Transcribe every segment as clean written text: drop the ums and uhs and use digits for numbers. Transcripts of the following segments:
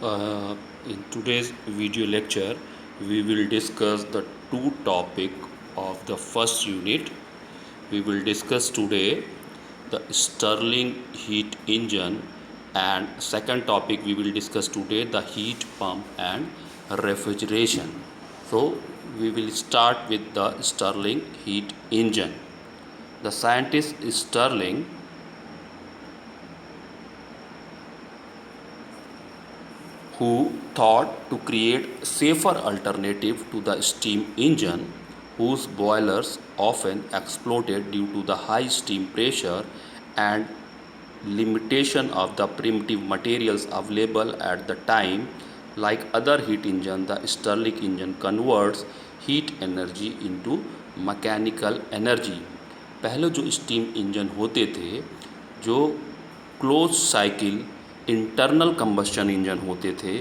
In today's video lecture, we will discuss the two topic of the first unit. We will discuss today the Stirling heat engine, and second topic we will discuss today the heat pump and refrigeration. So we will start with the Stirling heat engine. The scientist Stirling who thought to create safer alternative to the steam engine, whose boilers often exploded due to the high steam pressure and limitation of the primitive materials available at the time. Like other heat engine, the Stirling engine converts heat energy into mechanical energy. पहले जो steam engine होते थे, जो close cycle internal combustion engine होते थे,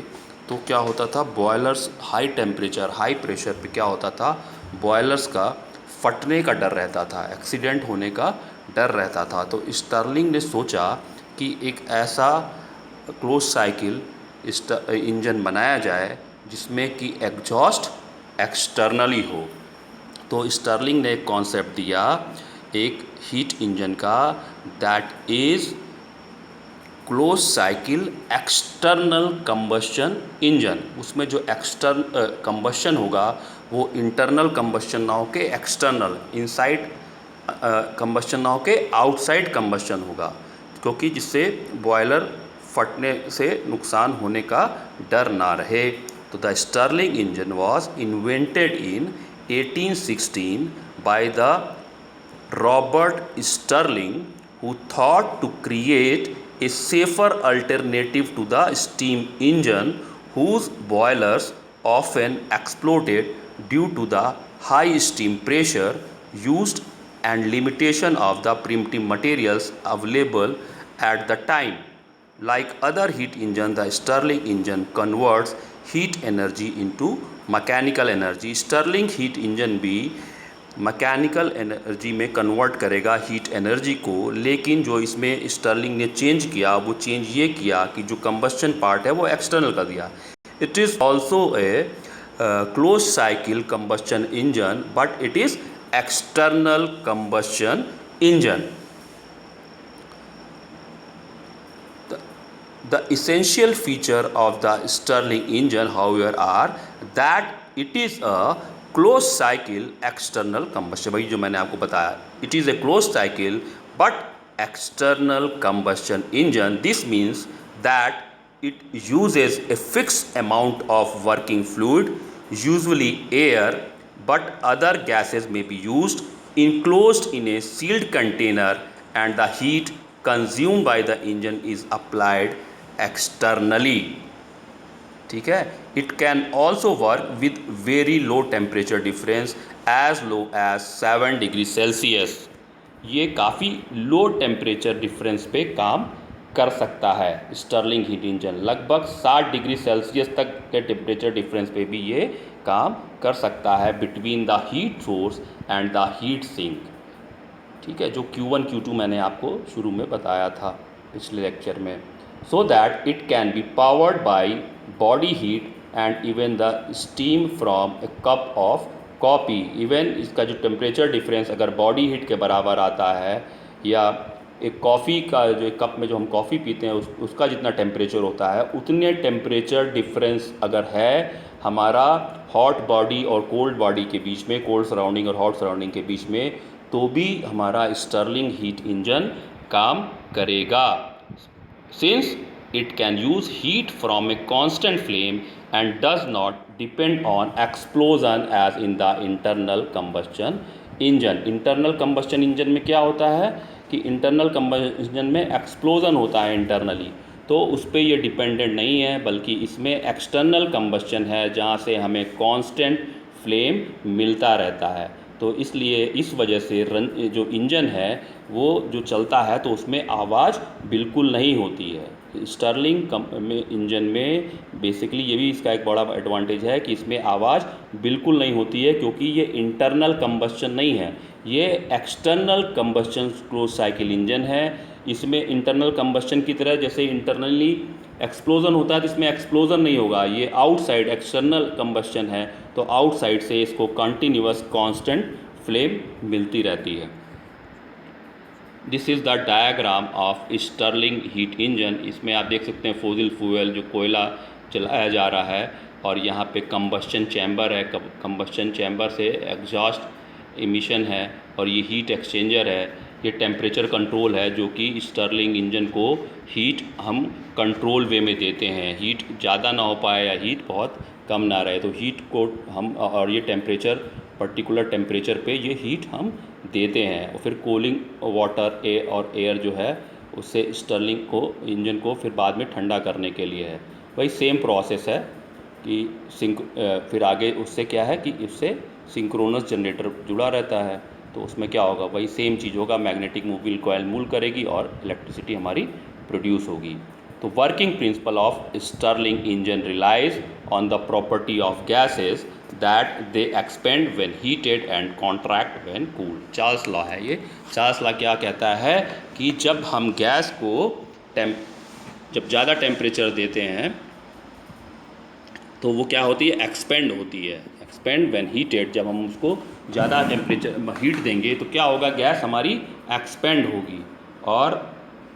तो क्या होता था, boilers high temperature high pressure पे क्या होता था, बॉयलर्स का फटने का डर रहता था, एक्सीडेंट होने का डर रहता था. तो स्टर्लिंग ने सोचा कि एक ऐसा क्लोज साइकिल इंजन बनाया जाए जिसमें कि एग्जॉस्ट एक्सटर्नली हो. तो स्टर्लिंग ने एक कॉन्सेप्ट दिया एक हीट इंजन का, that is close cycle external combustion engine. उसमें जो कंबस्शन होगा वो इंटरनल कंबस्शन ना हो के एक्सटर्नल, इनसाइड कंबस्शन ना हो के आउटसाइड कंबस्शन होगा, क्योंकि जिससे बॉयलर फटने से नुकसान होने का डर ना रहे. तो the Stirling engine was invented in 1816 by the Robert Stirling, who thought to create a safer alternative to the steam engine, whose boilers often exploded due to the high steam pressure used and limitation of the primitive materials available at the time. Like other heat engine, the Stirling engine converts heat energy into mechanical energy. Stirling heat engine भी mechanical energy में convert करेगा heat energy को, लेकिन जो इसमें Stirling ने change किया वो चेंज ये किया कि जो कंबस्शन पार्ट है वो एक्सटर्नल कर दिया. It is also a close cycle combustion engine, but it is external combustion engine. The essential feature of the Stirling engine, however, are that it is a closed cycle external combustion. वही जो मैंने आपको बताया, it is a closed cycle but external combustion engine. This means that it uses a fixed amount of working fluid, usually air, but other gases may be used, enclosed in a sealed container, and the heat consumed by the engine is applied externally. ठीक है. It can also work with very low temperature difference as low as 7 degree Celsius. ये काफ़ी लो temperature difference पे काम कर सकता है Stirling heat engine. लगभग 60 डिग्री सेल्सियस तक के टेम्परेचर डिफरेंस पे भी ये काम कर सकता है between the heat source and the heat sink. ठीक है, जो Q1 Q2 मैंने आपको शुरू में बताया था पिछले लेक्चर में. So that it can be powered by body heat and even the steam from a cup of coffee. Even इसका जो टेम्परेचर डिफरेंस अगर बॉडी हीट के बराबर आता है, या एक कॉफ़ी का जो एक कप में जो हम कॉफ़ी पीते हैं उसका जितना टेम्परेचर होता है, उतने टेम्परेचर डिफरेंस अगर है हमारा हॉट बॉडी और कोल्ड बॉडी के बीच में, कोल्ड सराउंडिंग और हॉट सराउंडिंग के बीच में, तो भी हमारा स्टर्लिंग हीट इंजन काम करेगा. Since it can use heat from a constant flame and does not depend on explosion as in the internal combustion engine. Internal combustion engine में क्या होता है कि इंटरनल कंबस्शन में एक्सप्लोजन होता है इंटरनली, तो उस पर ये डिपेंडेंट नहीं है, बल्कि इसमें एक्सटर्नल कंबस्शन है जहाँ से हमें कांस्टेंट फ्लेम मिलता रहता है. तो इसलिए इस वजह से जो इंजन है वो जो चलता है तो उसमें आवाज़ बिल्कुल नहीं होती है. स्टर्लिंग में इंजन में बेसिकली ये भी इसका एक बड़ा एडवांटेज है कि इसमें आवाज़ बिल्कुल नहीं होती है, क्योंकि ये इंटरनल कंबस्शन नहीं है, ये external combustion close cycle engine है. इसमें इंटरनल कंबस्शन की तरह जैसे इंटरनली एक्सप्लोजन होता है तो इसमें एक्सप्लोजन नहीं होगा, ये आउटसाइड एक्सटर्नल कंबस्शन है, तो आउटसाइड से इसको कंटिन्यूअस कांस्टेंट फ्लेम मिलती रहती है। This is the diagram of Stirling heat engine. इसमें आप देख सकते हैं फोजिल फ्यूल जो कोयला चलाया जा रहा है, और यहाँ पे कंबस्शन चैम्बर है, कंबस्शन चैम्बर से एग्जॉस्ट इमिशन है, और ये हीट एक्सचेंजर है, ये टेम्परेचर कंट्रोल है जो कि स्टर्लिंग इंजन को हीट हम कंट्रोल वे में देते हैं, हीट ज़्यादा ना हो पाए या हीट बहुत कम ना रहे, तो हीट को हम, और ये टेम्परेचर पर्टिकुलर टेम्परेचर पे ये हीट हम देते हैं, और फिर कूलिंग वाटर और एयर जो है उससे स्टर्लिंग को इंजन को फिर बाद में ठंडा करने के लिए है। वही सेम प्रोसेस है कि फिर आगे उससे क्या है कि उससे सिंक्रोनस जनरेटर जुड़ा रहता है, तो उसमें क्या होगा, वही सेम चीज़ होगा, मैग्नेटिक मूविंग कॉइल मूव करेगी और इलेक्ट्रिसिटी हमारी प्रोड्यूस होगी। तो working principle of Stirling engine relies on the property of gases that they expand when heated and contract when cool. Charles law है ये। चार्ल्स लॉ क्या कहता है कि जब हम गैस को जब ज़्यादा टेम्परेचर देते हैं तो वो क्या होती है, एक्सपेंड होती है। एक्सपेंड व्हेन हीटेड, जब हम उसको ज़्यादा टेम्परेचर हीट देंगे तो क्या होगा, गैस हमारी एक्सपेंड होगी। और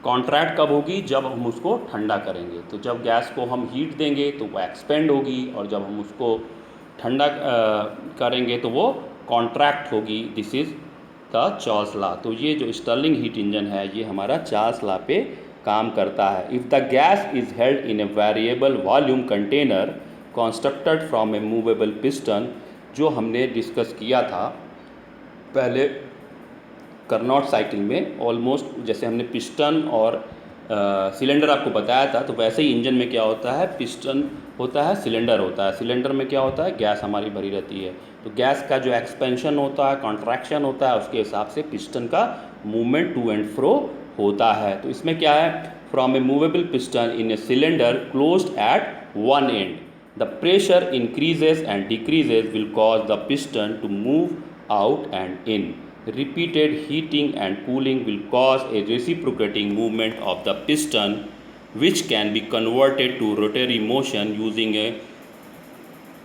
कॉन्ट्रैक्ट कब होगी, जब हम उसको ठंडा करेंगे। तो जब गैस को हम हीट देंगे तो वो एक्सपेंड होगी, और जब हम उसको ठंडा करेंगे तो वो कॉन्ट्रैक्ट होगी। This is the Charles law. तो ये जो स्टर्लिंग हीट इंजन है ये हमारा चार्ल्स लॉ पे काम करता है। If the gas is held in a variable volume container constructed from a movable piston, जो हमने डिस्कस किया था पहले करनॉट साइकिल में, ऑलमोस्ट जैसे हमने पिस्टन और सिलेंडर आपको बताया था, तो वैसे ही इंजन में क्या होता है, पिस्टन होता है, सिलेंडर होता है। सिलेंडर में क्या होता है, गैस हमारी भरी रहती है, तो गैस का जो एक्सपेंशन होता है, कॉन्ट्रैक्शन होता है, उसके हिसाब से पिस्टन का मूवमेंट टू एंड फ्रो होता है। तो इसमें क्या है, from a movable piston in a cylinder closed at one end, the pressure increases and decreases will cause the piston to move out and in. Repeated heating and cooling will cause a reciprocating movement of the piston, which can be converted to rotary motion using a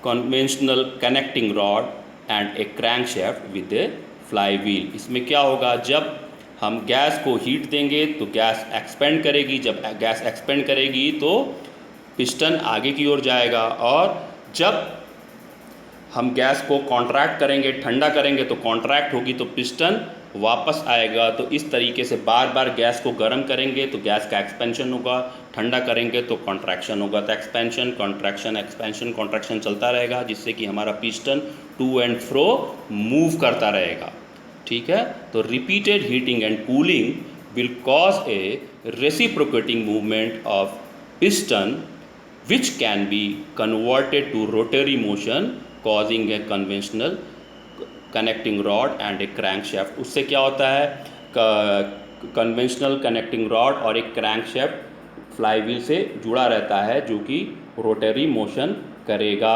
conventional connecting rod and a crankshaft with a flywheel। इसमें क्या होगा, जब हम gas को heat देंगे तो gas expand करेगी, जब गैस एक्सपेंड करेगी तो पिस्टन आगे की ओर जाएगा, और जब हम गैस को कॉन्ट्रैक्ट करेंगे, ठंडा करेंगे तो कॉन्ट्रैक्ट होगी, तो पिस्टन वापस आएगा। तो इस तरीके से बार बार गैस को गर्म करेंगे तो गैस का एक्सपेंशन होगा, ठंडा करेंगे तो कॉन्ट्रैक्शन होगा। तो एक्सपेंशन कॉन्ट्रैक्शन एक्सपेंशन कॉन्ट्रैक्शन चलता रहेगा, जिससे कि हमारा piston to and fro move करता रहेगा। ठीक है, तो repeated heating and cooling will cause a reciprocating movement of piston which can be converted to rotary motion causing a conventional connecting rod and a crankshaft। उससे क्या होता है, conventional connecting rod और एक क्रैंकशैफ्ट फ्लाईव्हील से जुड़ा रहता है जो कि रोटरी मोशन करेगा।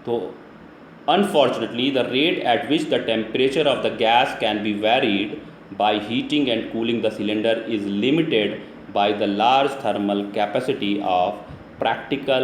तो unfortunately the rate at which the temperature of the gas can be varied by heating and cooling the cylinder is limited by the large thermal capacity of practical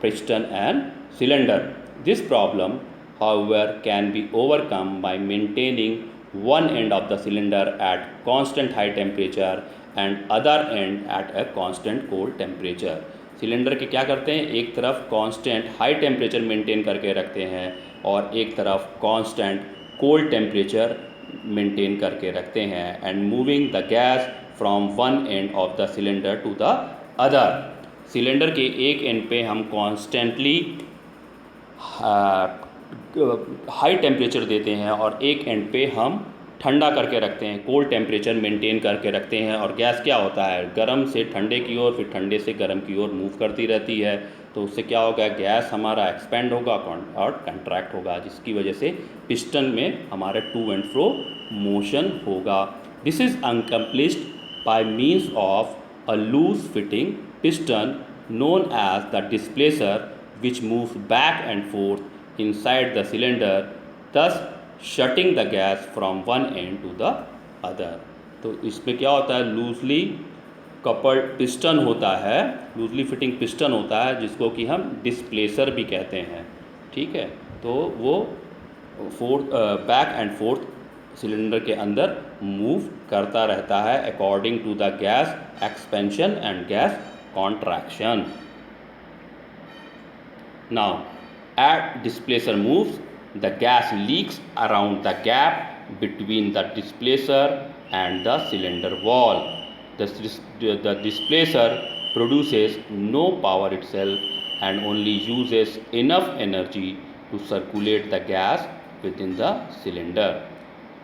piston and cylinder. This problem, however, can be overcome by maintaining one end of the cylinder at constant high temperature and other end at a constant cold temperature। Cylinder के क्या करते हैं, एक तरफ constant high temperature maintain करके रखते हैं और एक तरफ कांस्टेंट कोल्ड टेम्परेचर मेंटेन करके रखते हैं, and moving the gas from one end of the cylinder to the other. Cylinder के एक एंड पे हम कॉन्स्टेंटली हाई टेम्परेचर देते हैं और एक एंड पे हम ठंडा करके रखते हैं, कोल्ड टेम्परेचर मेंटेन करके रखते हैं। और गैस क्या होता है, गर्म से ठंडे की ओर, फिर ठंडे से गर्म की ओर मूव करती रहती है। तो उससे क्या होगा, गैस हमारा एक्सपेंड होगा और कंट्रैक्ट होगा, जिसकी वजह से पिस्टन में हमारे टू एंड फ्रो मोशन होगा। This is accomplished by means of a loose fitting piston known as the displacer, which moves back and forth inside the cylinder, thus shutting the gas from one end to the other। तो इसमें क्या होता है, loosely coupled piston होता है, loosely fitting piston होता है, जिसको कि हम डिस्प्लेसर भी कहते हैं। ठीक है, तो वो बैक एंड फोर्थ सिलेंडर के अंदर मूव करता रहता है according to the gas expansion and gas contraction. Now as displacer moves, the gas leaks around the gap between the displacer and the cylinder wall. The displacer produces no power itself and only uses enough energy to circulate the gas within the cylinder.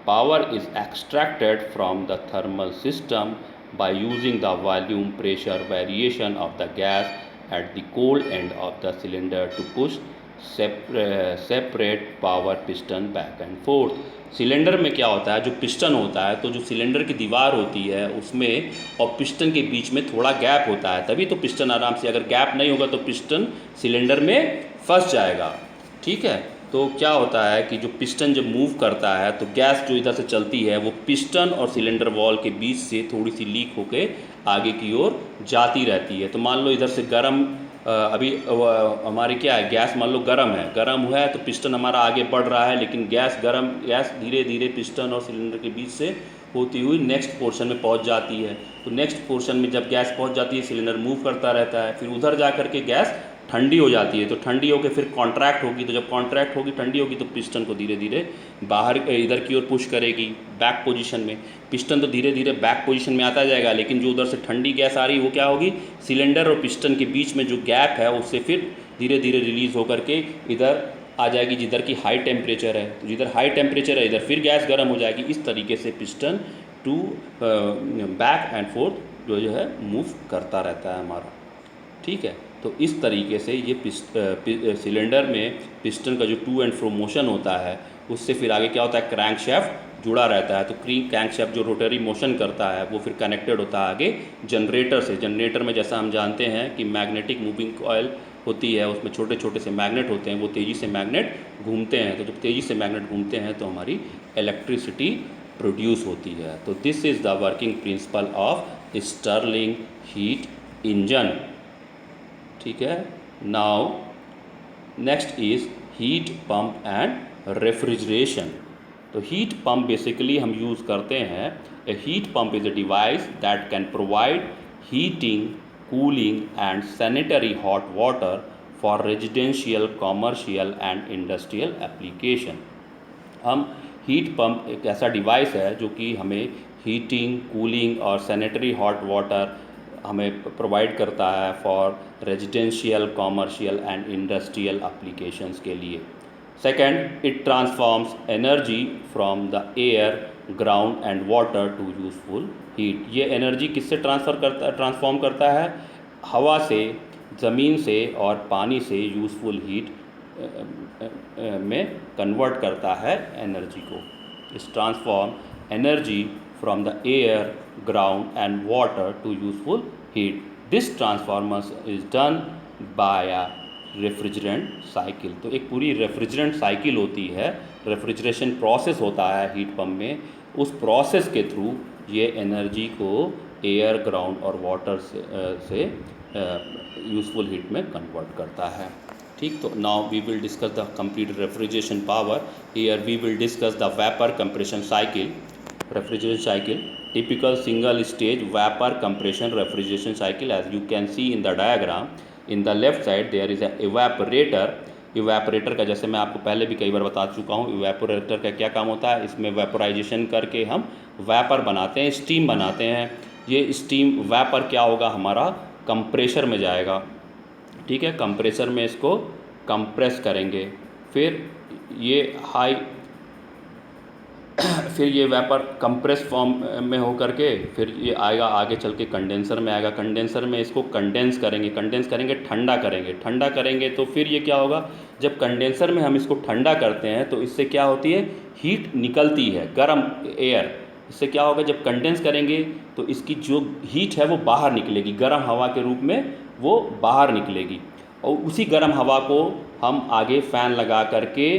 Power is extracted from the thermal system by using the volume pressure variation of the gas at the cold end of the cylinder to push separate power piston back and fourth. Cylinder में क्या होता है, जो piston होता है, तो जो cylinder की दीवार होती है उसमें और पिस्टन के बीच में थोड़ा गैप होता है, तभी तो पिस्टन आराम से, अगर गैप नहीं होगा तो पिस्टन सिलेंडर में फंस जाएगा। ठीक है, तो क्या होता है कि जो पिस्टन जब मूव करता है तो गैस जो इधर से चलती है वो पिस्टन और सिलेंडर वॉल के बीच से थोड़ी सी लीक होके आगे की ओर जाती रहती है। तो मान लो इधर से गर्म अभी हमारी क्या है, गैस मान लो गर्म है, गर्म हुआ है तो पिस्टन हमारा आगे बढ़ रहा है, लेकिन गैस धीरे धीरे पिस्टन और सिलेंडर के बीच से होती हुई नेक्स्ट पोर्शन में पहुंच जाती है। तो नेक्स्ट पोर्शन में जब गैस पहुंच जाती है, सिलेंडर मूव करता रहता है, फिर उधर जा कर के गैस ठंडी हो जाती है, तो ठंडी होकर फिर कॉन्ट्रैक्ट होगी, तो जब कॉन्ट्रैक्ट होगी, ठंडी होगी, तो पिस्टन को धीरे धीरे बाहर इधर की ओर पुश करेगी बैक पोजीशन में। पिस्टन तो धीरे धीरे बैक पोजीशन में आता जाएगा, लेकिन जो उधर से ठंडी गैस आ रही है वो क्या होगी, सिलेंडर और पिस्टन के बीच में जो गैप है उससे फिर धीरे धीरे रिलीज़ होकर के इधर आ जाएगी, जिधर की हाई टेम्परेचर है। तो जिधर हाई टेम्परेचर है इधर फिर गैस गर्म हो जाएगी। इस तरीके से piston to back and forth जो है मूव करता रहता है हमारा। ठीक है, तो इस तरीके से ये सिलेंडर में पिस्टन का जो टू एंड फ्रो मोशन होता है उससे फिर आगे क्या होता है, क्रैंकशाफ्ट जुड़ा रहता है। तो क्रैंकशाफ्ट जो रोटरी मोशन करता है वो फिर कनेक्टेड होता है आगे जनरेटर से। जनरेटर में जैसा हम जानते हैं कि मैग्नेटिक मूविंग कॉयल होती है, उसमें छोटे छोटे से मैग्नेट होते हैं, वो तेज़ी से मैग्नेट घूमते हैं। तो जब तेज़ी से मैग्नेट घूमते हैं तो हमारी इलेक्ट्रिसिटी प्रोड्यूस होती है। तो this is the working principle of Stirling heat engine. ठीक है, now next is heat pump and refrigeration. तो हीट पंप बेसिकली हम यूज़ करते हैं, a heat pump is a device that can provide heating, cooling and sanitary hot water for residential, commercial and industrial application. हम heat pump एक ऐसा device है जो कि हमें हीटिंग, कूलिंग और सैनिटरी हॉट वाटर हमें प्रोवाइड करता है for residential, commercial and industrial applications के लिए। Second, it transforms energy from the air, ground and water to useful heat. ये एनर्जी किससे ट्रांसफॉर्म करता है, हवा से, ज़मीन से और पानी से यूज़फुल हीट में कन्वर्ट करता है एनर्जी को। इस transform energy from the air, ground and water to useful heat. This transformers is done by a refrigerant cycle. तो एक पूरी रेफ्रिजरेंट साइकिल होती है, रेफ्रिजरेशन प्रोसेस होता है हीट पंप में। उस प्रोसेस के थ्रू ये एनर्जी को एयर, ग्राउंड और वाटर से यूज़फुल हीट में कन्वर्ट करता है। ठीक, तो now we will discuss the complete refrigeration power. Here we will discuss the vapour compression cycle. Refrigeration cycle, typical single stage vapor compression refrigeration cycle, as you can see in the diagram. In the left side there is a evaporator. evaporator का जैसे मैं आपको पहले भी कई बार बता चुका हूँ, evaporator का क्या काम होता है, इसमें वेपोराइजेशन करके हम वेपर बनाते हैं, स्टीम बनाते हैं। ये स्टीम वेपर क्या होगा, हमारा कंप्रेसर में जाएगा। ठीक है, कंप्रेसर में इसको कंप्रेस करेंगे, फिर ये वेपर कंप्रेस फॉर्म में हो करके फिर ये आएगा, आगे चल के कंडेंसर में आएगा। कंडेंसर में इसको कंडेंस करेंगे, ठंडा करेंगे तो फिर ये क्या होगा, जब कंडेंसर में हम इसको ठंडा करते हैं तो इससे क्या होती है, हीट निकलती है, गर्म एयर। इससे क्या होगा, जब कंडेंस करेंगे तो इसकी जो हीट है वो बाहर निकलेगी, गर्म हवा के रूप में वो बाहर निकलेगी। और उसी गर्म हवा को हम आगे फ़ैन लगा करके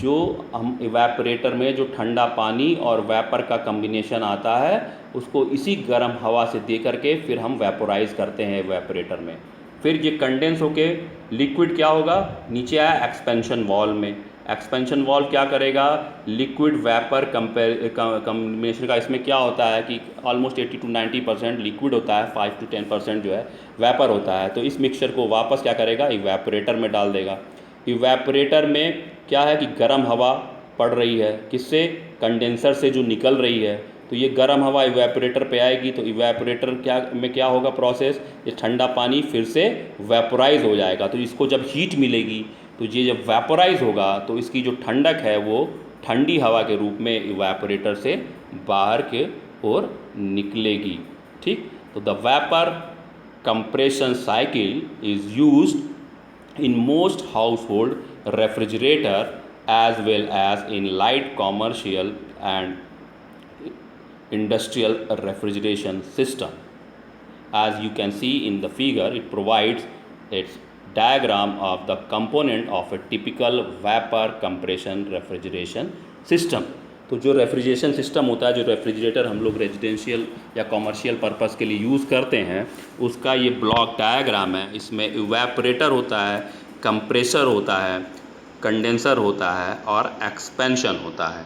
जो हम इवेपोरेटर में जो ठंडा पानी और वेपर का कम्बिनेशन आता है उसको इसी गर्म हवा से दे करके फिर हम वेपोराइज करते हैं इवेपोरेटर में। फिर ये कंडेंस होके लिक्विड क्या होगा, नीचे आया एक्सपेंशन वॉल्व में। एक्सपेंशन वॉल्व क्या करेगा, लिक्विड वेपर कम्बिनेशन का इसमें क्या होता है कि ऑलमोस्ट 80 to 90% लिक्विड होता है, 5 to 10% जो है वेपर होता है। तो इस मिक्सचर को वापस क्या करेगा, इवेपोरेटर में डाल देगा। इवेपोरेटर में क्या है कि गर्म हवा पड़ रही है, किससे, कंडेंसर से जो निकल रही है। तो ये गर्म हवा इवेपोरेटर पे आएगी तो इवेपोरेटर क्या होगा प्रोसेस, ये ठंडा पानी फिर से वेपोराइज हो जाएगा। तो इसको जब हीट मिलेगी तो ये जब वेपोराइज होगा तो इसकी जो ठंडक है वो ठंडी हवा के रूप में इवेपोरेटर से बाहर के ओर निकलेगी। ठीक, तो the vapour compression cycle is used in most household refrigerator as well as in light commercial and industrial refrigeration system. As you can see in the figure, it provides its diagram of the component of a typical vapor compression refrigeration system. तो जो refrigeration system होता है, जो refrigerator हम लोग residential या commercial purpose के लिए यूज़ करते हैं, उसका ये ब्लॉक डायग्राम है। इसमें इवेपोरेटर होता है, कंप्रेसर होता है, कंडेंसर होता है और एक्सपेंशन होता है।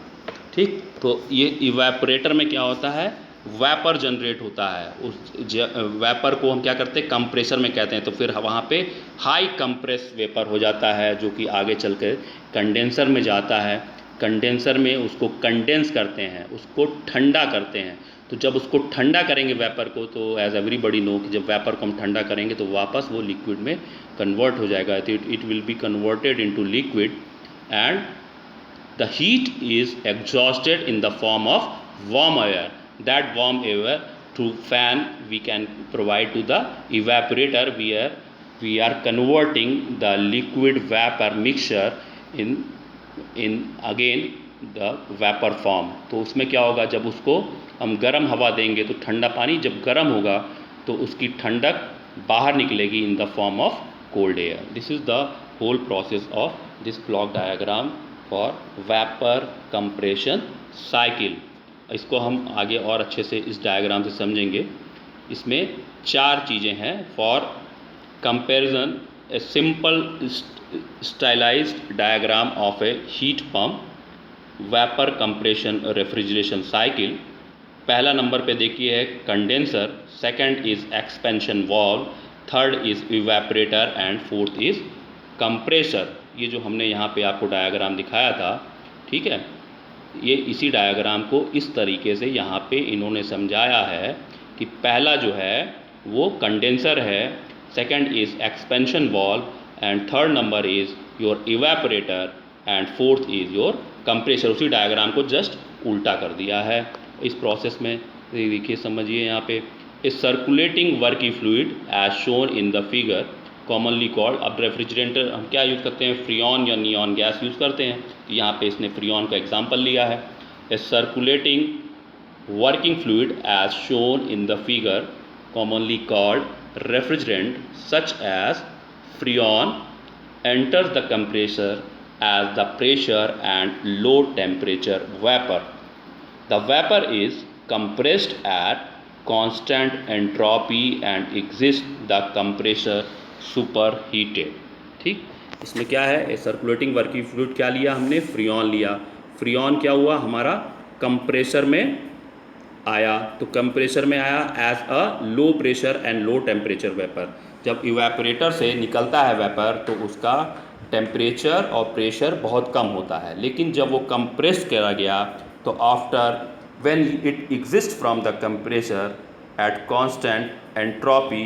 ठीक, तो ये इवेपोरेटर में क्या होता है, वेपर जनरेट होता है। उस वेपर को हम क्या करते हैं, कंप्रेसर में कहते हैं। तो फिर वहाँ पे हाई कंप्रेस वेपर हो जाता है जो कि आगे चल कर कंडेंसर में जाता है। कंडेंसर में उसको कंडेंस करते हैं, उसको ठंडा करते हैं। तो जब उसको ठंडा करेंगे वेपर को, तो एज एवरीबडी नो कि जब वेपर को हम ठंडा करेंगे तो वापस वो लिक्विड में कन्वर्ट हो जाएगा। तो it will be converted into liquid and the heat is exhausted in the form of warm air. That warm air through fan we can provide to the evaporator where we are converting the liquid vapor mixture in again the vapor form. तो उसमें क्या होगा, जब उसको हम गर्म हवा देंगे तो ठंडा पानी जब गर्म होगा तो उसकी ठंडक बाहर निकलेगी in the form of cold air. This is the whole process of this block diagram for vapour compression cycle. इसको हम आगे और अच्छे से इस डायग्राम से समझेंगे। इसमें 4 चीज़ें हैं। For comparison, a simple stylised diagram of A heat pump, vapour compression refrigeration cycle. पहला नंबर पे देखिए है condenser, second is expansion valve, third is evaporator and fourth is compressor. ये जो हमने यहाँ पे आपको डायग्राम दिखाया था, ठीक है, ये इसी डायग्राम को इस तरीके से यहाँ पे इन्होंने समझाया है कि पहला जो है वो कंडेंसर है, second is expansion valve and third number is your evaporator and fourth is your compressor. उसी डायग्राम को जस्ट उल्टा कर दिया है इस प्रोसेस में। देखिए समझिए यहाँ पे, a circulating working fluid as shown in the figure commonly called. अब रेफ्रिजरेटर हम क्या यूज़ करते हैं, फ्रियॉन या नियॉन गैस यूज़ करते हैं। तो यहाँ पे इसने फ्रियॉन का एग्जांपल लिया है। A circulating working fluid as shown in the figure commonly called refrigerant such as Freon enters the compressor as the pressure and low temperature vapor. The vapor is compressed at constant entropy and exists the compressor superheated. ठीक, इसमें क्या है, circulating working fluid क्या लिया हमने, freon लिया। Freon क्या हुआ हमारा, कंप्रेसर में आया। तो कंप्रेसर में आया as a low pressure and low temperature vapour. जब इवेपोरेटर से निकलता है वेपर तो उसका टेम्परेचर और प्रेशर बहुत कम होता है, लेकिन जब वो कंप्रेस करा गया तो after when it exist from the compressor at constant entropy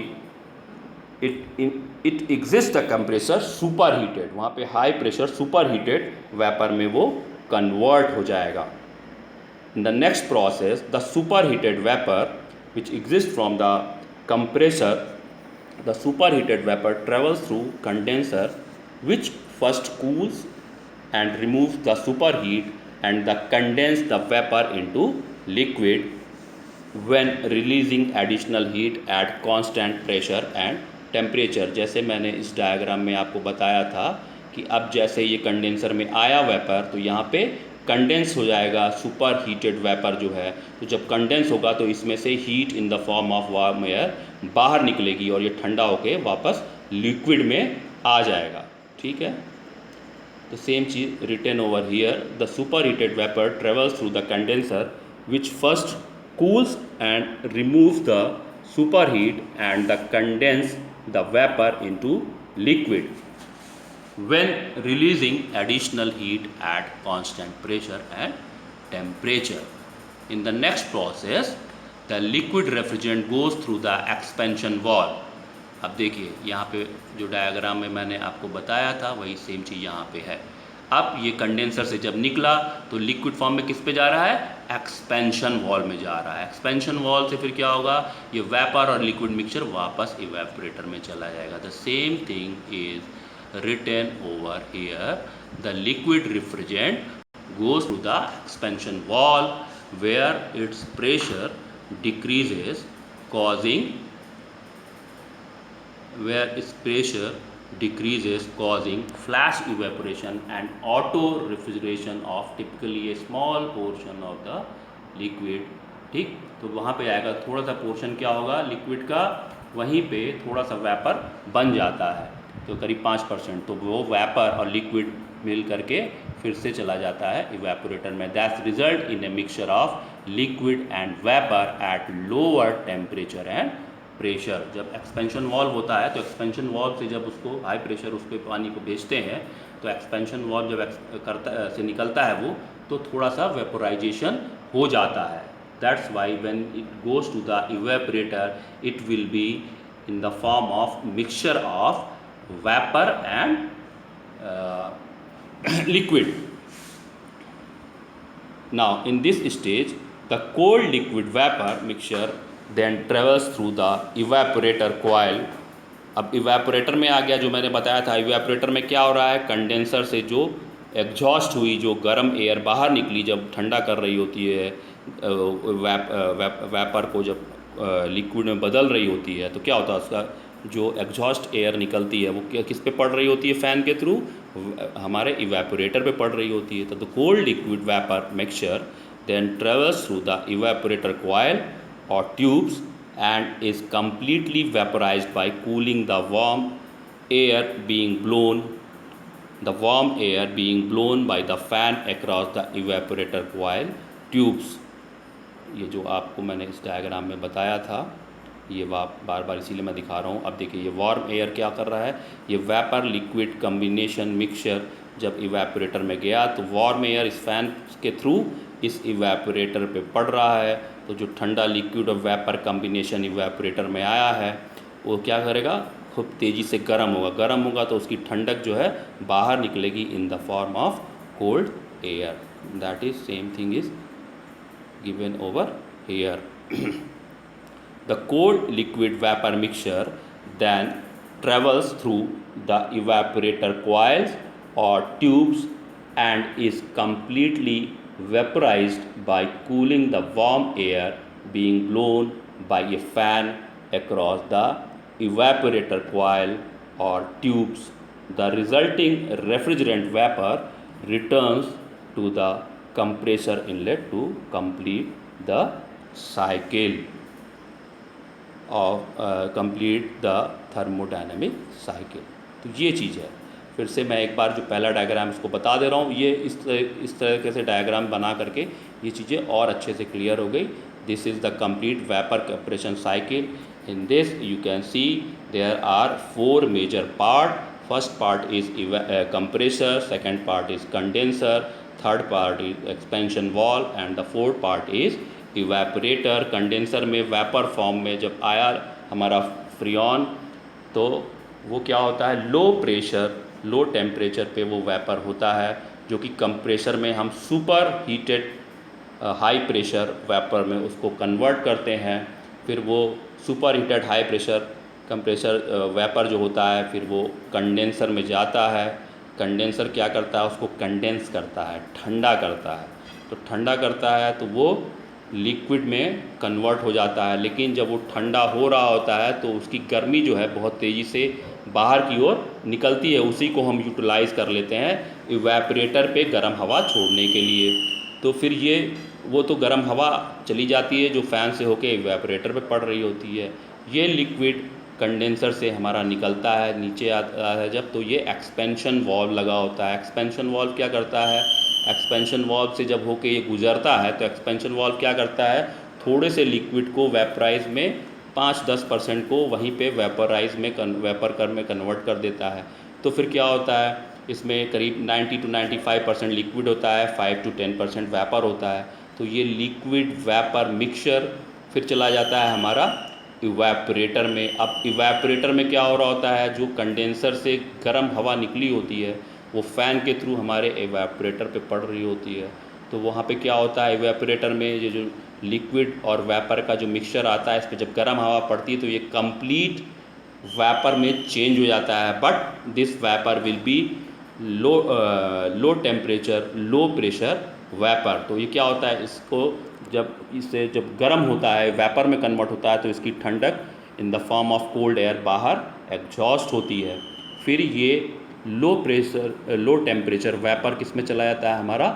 it exist the compressor super heated. वहाँ पे high pressure super heated vapour में वो कन्वर्ट हो जाएगा। In the next process, the superheated vapor which exists from the compressor, the superheated vapor travels through condenser which first cools and removes the superheat and the condense the vapor into liquid when releasing additional heat at constant pressure and temperature। जैसे मैंने इस diagram में आपको बताया था कि अब जैसे ये कंडेंसर में आया वेपर तो यहाँ पे कंडेंस हो जाएगा सुपर हीटेड वेपर जो है। तो जब कंडेंस होगा तो इसमें से heat in the form of warm air बाहर निकलेगी और ये ठंडा होके वापस लिक्विड में आ जाएगा। ठीक है, the same cheese written over here. The superheated vapor travels through the condenser, which first cools and removes the superheat and the condense the vapor into liquid, when releasing additional heat at constant pressure and temperature. In the next process, the liquid refrigerant goes through the expansion valve. अब देखिए यहाँ पे जो diagram में मैंने आपको बताया था वही सेम चीज़ यहाँ पे है। अब ये कंडेंसर से जब निकला तो लिक्विड फॉर्म में किस पे जा रहा है, एक्सपेंशन वॉल में जा रहा है। एक्सपेंशन वॉल से फिर क्या होगा, ये वेपर और लिक्विड मिक्सचर वापस इवेपोरेटर में चला जाएगा। The same thing is written over here, the liquid refrigerant goes to the expansion valve where its pressure decreases causing flash evaporation and auto refrigeration of typically a small portion of the liquid। ठीक, तो वहाँ पे आएगा थोड़ा सा portion क्या होगा liquid का, वहीं पे थोड़ा सा वेपर बन जाता है तो करीब 5%, तो वो वेपर और लिक्विड मिल करके फिर से चला जाता है इवेपोरेटर में। That's result in a mixture of liquid and vapour at lower temperature and pressure. जब एक्सपेंशन वॉल्व होता है तो एक्सपेंशन वॉल्व से जब उसको हाई प्रेशर उस पर पानी को भेजते हैं तो एक्सपेंशन वॉल्व जब से निकलता है वो तो थोड़ा सा वेपोराइजेशन हो जाता है। That's why when it goes to the evaporator it will be in the form of mixture of vapour and liquid. Now in this stage the cold liquid vapor mixture then travels through the evaporator coil। अब evaporator में आ गया, जो मैंने बताया था evaporator में क्या हो रहा है, कंडेंसर से जो एग्जॉस्ट हुई जो गर्म एयर बाहर निकली जब ठंडा कर रही होती है वेपर को, जब लिक्विड में बदल रही होती है तो क्या होता है उसका जो एग्जॉस्ट एयर निकलती है वो किस पे पड़ रही होती है, फ़ैन के थ्रू हमारे इवेपोरेटर पे पड़ रही होती है। तो the cold liquid vapour mixture then travels through the evaporator coil और tubes and is completely vaporized by cooling the warm air being blown by the fan across the evaporator coil tubes। ये जो आपको मैंने इस diagram में बताया था ये बार बार इसीलिए मैं दिखा रहा हूँ। अब देखिए ये वार्म एयर क्या कर रहा है, ये वेपर लिक्विड कम्बिनेशन मिक्सचर जब इवेपोरेटर में गया तो वार्म एयर इस फैन के थ्रू इस इवेपोरेटर पे पड़ रहा है, तो जो ठंडा लिक्विड और वेपर कम्बिनेशन इवेपोरेटर में आया है वो क्या करेगा, खूब तेज़ी से गर्म होगा तो उसकी ठंडक जो है बाहर निकलेगी इन the form of cold air. That is same thing is given over here. The cold liquid vapor mixture then travels through the evaporator coils or tubes and is completely vaporized by cooling the warm air being blown by a fan across the evaporator coil or tubes। The resulting refrigerant vapor returns to the compressor inlet to complete the cycle of complete the thermodynamic cycle। तो ये चीज़ है। फिर से मैं एक बार जो पहला diagram इसको बता दे रहा हूँ, ये इस तरीके से डायग्राम बना करके ये चीज़ें और अच्छे से क्लियर हो गई। This is the complete vapour compression cycle. In this you can see there are 4 major part. First part is compressor, second part is condenser, third part is expansion valve and the fourth part is evaporator. Condenser में vapour form में जब आया हमारा freon तो वो क्या होता है, लो प्रेशर लो टेम्परेचर पे वो वेपर होता है, जो कि कंप्रेसर में हम super heated high pressure vapour में उसको कन्वर्ट करते हैं। फिर वो super heated high pressure compressor vapour जो होता है फिर वो कंडेंसर में जाता है। कंडेंसर क्या करता है, उसको कंडेंस करता है, ठंडा करता है। तो ठंडा करता है तो वो लिक्विड में कन्वर्ट हो जाता है, लेकिन जब वो ठंडा हो रहा होता है तो उसकी गर्मी जो है बहुत तेज़ी से बाहर की ओर निकलती है, उसी को हम यूटिलाइज़ कर लेते हैं इवेपरेटर पे गर्म हवा छोड़ने के लिए। तो फिर ये वो तो गर्म हवा चली जाती है जो फ़ैन से होके इवेपरेटर पे पड़ रही होती है। ये लिक्विड कंडेंसर से हमारा निकलता है, नीचे आता है जब, तो ये एक्सपेंशन वाल्व लगा होता है। एक्सपेंशन वाल्व क्या करता है, एक्सपेंशन वाल्व से जब होके ये गुजरता है तो एक्सपेंशन वाल्व क्या करता है, थोड़े से लिक्विड को वेपराइज में 5-10% को वहीं पे वेपराइज में वेपर कर में कन्वर्ट कर देता है। तो फिर क्या होता है, इसमें करीब 90-95% लिक्विड होता है, 5-10% वेपर होता है। तो ये लिक्विड वेपर मिक्सचर फिर चला जाता है हमारा इवेपरेटर में। अब इवेपरेटर में क्या हो रहा होता है, जो कंडेंसर से गर्म हवा निकली होती है वो फ़ैन के थ्रू हमारे इवेपरेटर पे पड़ रही होती है। तो वहाँ पे क्या होता है, इवेपरेटर में ये जो लिक्विड और वेपर का जो मिक्सचर आता है, इस पर जब गर्म हवा पड़ती है तो ये कंप्लीट वेपर में चेंज हो जाता है। But this vapour will be low temperature low pressure vapour. तो ये क्या होता है, इसको जब इससे जब गर्म होता है वेपर में कन्वर्ट होता है तो इसकी ठंडक इन the form of cold air बाहर एग्जॉस्ट होती है। फिर ये लो टेम्परेचर वेपर किस में चला जाता है, हमारा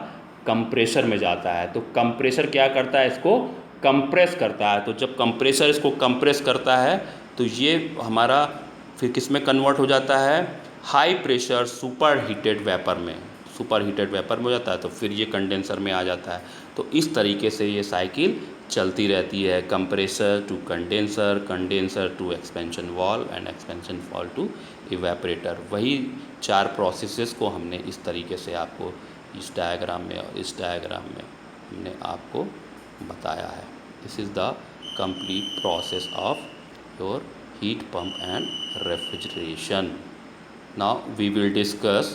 कंप्रेसर में जाता है। तो कंप्रेसर क्या करता है, इसको कंप्रेस करता है। तो जब कंप्रेसर इसको कंप्रेस करता है तो ये हमारा फिर किस में कन्वर्ट हो जाता है, high pressure super heated vapour में, सुपर हीटेड वेपर में हो जाता है। तो फिर ये कंडेंसर में आ जाता है। तो इस तरीके से ये साइकिल चलती रहती है, compressor to condenser, condenser to expansion valve and expansion valve to evaporator. वही 4 प्रोसेसेस को हमने इस तरीके से आपको इस डायग्राम में और इस डायग्राम में हमने आपको बताया है। This is the complete process of your heat pump and refrigeration. Now we will discuss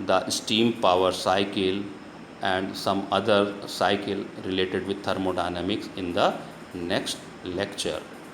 the steam power cycle and some other cycle related with thermodynamics in the next lecture.